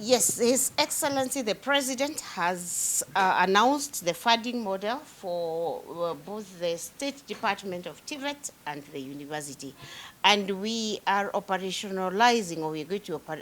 Yes, His Excellency the President has announced the funding model for both the State Department of Tvet and the university. And we are operationalizing, or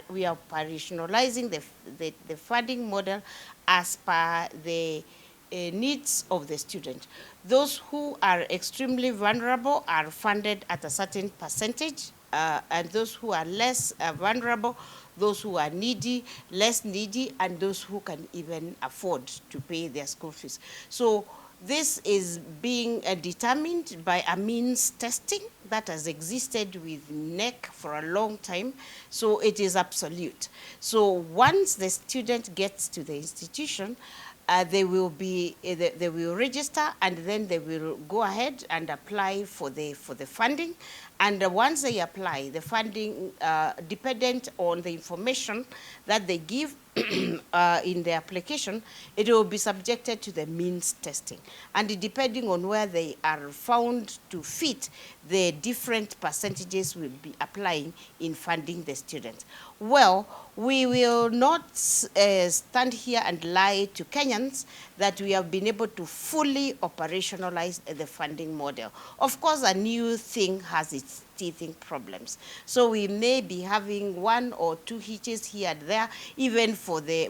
we are operationalizing the funding model as per the needs of the student. Those who are extremely vulnerable are funded at a certain percentage, and those who are less vulnerable, those who are needy, less needy, and those who can even afford to pay their school fees. So this is being determined by a means testing that has existed with NEC for a long time, so it is absolute. So once the student gets to the institution, they will register, and then they will go ahead and apply for the funding. And once they apply, the funding, dependent on the information that they give in the application, it will be subjected to the means testing. And depending on where they are found to fit, the different percentages will be applying in funding the student. Well, we will not stand here and lie to Kenyans that we have been able to fully operationalize the funding model. Of course, a new thing has its teething problems. So we may be having one or two hitches here and there, even for the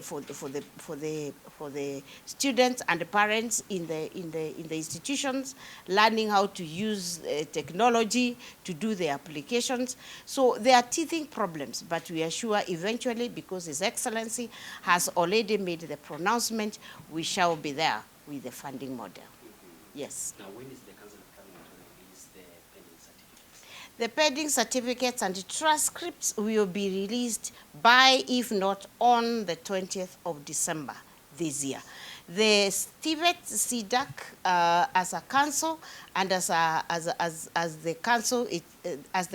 students and the parents in the institutions, learning how to use technology to do the applications. So there are teething problems, but we are sure eventually, because His Excellency has already made the pronouncement, we shall be there with the funding model. Yes. Now, when is the council coming to release the pending certificates? The pending certificates and the transcripts will be released by, if not on, the 20th of December this year. The Tvet CDAC, as a council and as the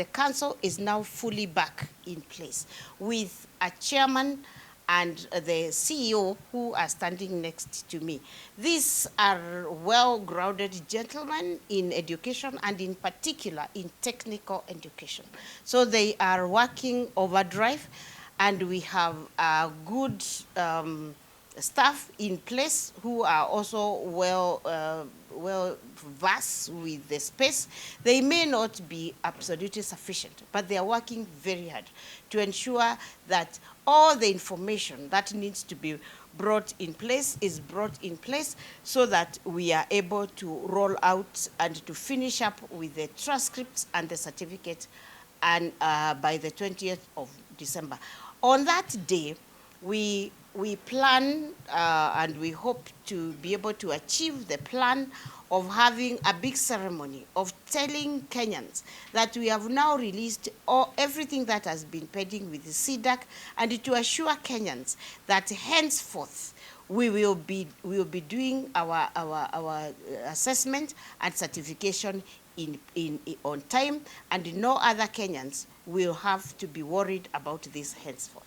council is now fully back in place with a chairman and the CEO who are standing next to me. These are well-grounded gentlemen in education, and in particular in technical education. So they are working overdrive, and we have a good staff in place who are also well versed with the space. They may not be absolutely sufficient, but they are working very hard to ensure that all the information that needs to be brought in place is brought in place, so that we are able to roll out and to finish up with the transcripts and the certificate, and by the 20th of December. On that day, we plan and we hope to be able to achieve the plan of having a big ceremony of telling Kenyans that we have now released everything that has been pending with the CDAC, and to assure Kenyans that henceforth we will be doing our assessment and certification on time, and no other Kenyans will have to be worried about this henceforth.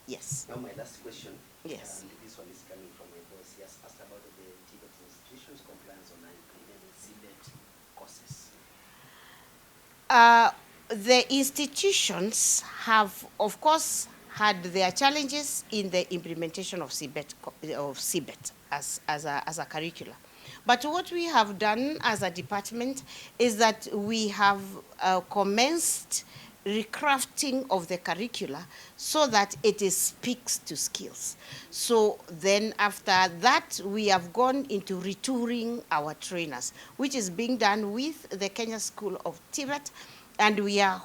Yes. Now, my last question. Yes. And this one is coming from my boss. He has asked about the Tibet institutions' compliance on implementing CBET courses. The institutions have, of course, had their challenges in the implementation of CBET as a curriculum. But what we have done as a department is that we have commenced recrafting of the curricula so that it speaks to skills. So then after that, we have gone into retouring our trainers, which is being done with the Kenya School of Tibet, and we are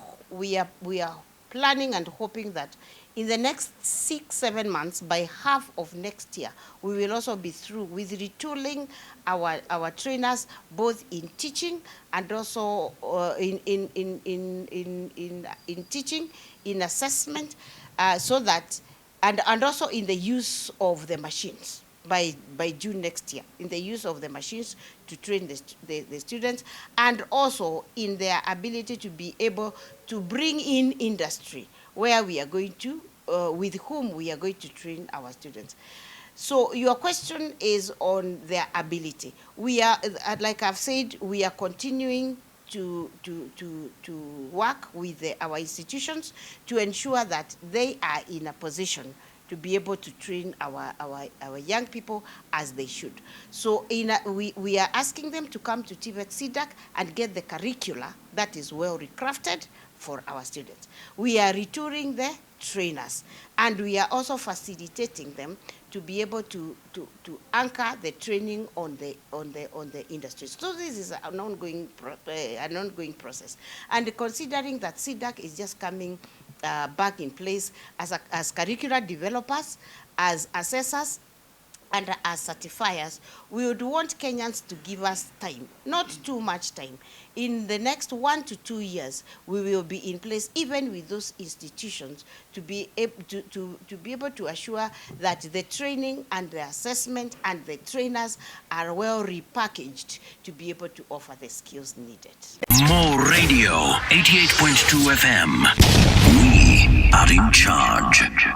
planning and hoping that in the next 6-7 months, by half of next year, we will also be through with retooling our trainers, both in teaching and also in teaching, in assessment, so that, and also in the use of the machines by June next year, in the use of the machines to train the students, and also in their ability to be able to bring in industry where we are going to, with whom we are going to train our students. So your question is on their ability. We are, like I've said, we are continuing to work with our institutions to ensure that they are in a position to be able to train our young people as they should. So we are asking them to come to Tvet CDAC and get the curricula that is well crafted for our students. We are retouring the trainers, and we are also facilitating them to be able to anchor the training on the industry. So this is an ongoing process. And considering that CDAC is just coming back in place as curricular developers, as assessors, and as certifiers, we would want Kenyans to give us time, not too much time. In the next 1 to 2 years, we will be in place, even with those institutions, to be able to assure that the training and the assessment and the trainers are well repackaged to be able to offer the skills needed. More Radio, 88.2 FM. We are in charge.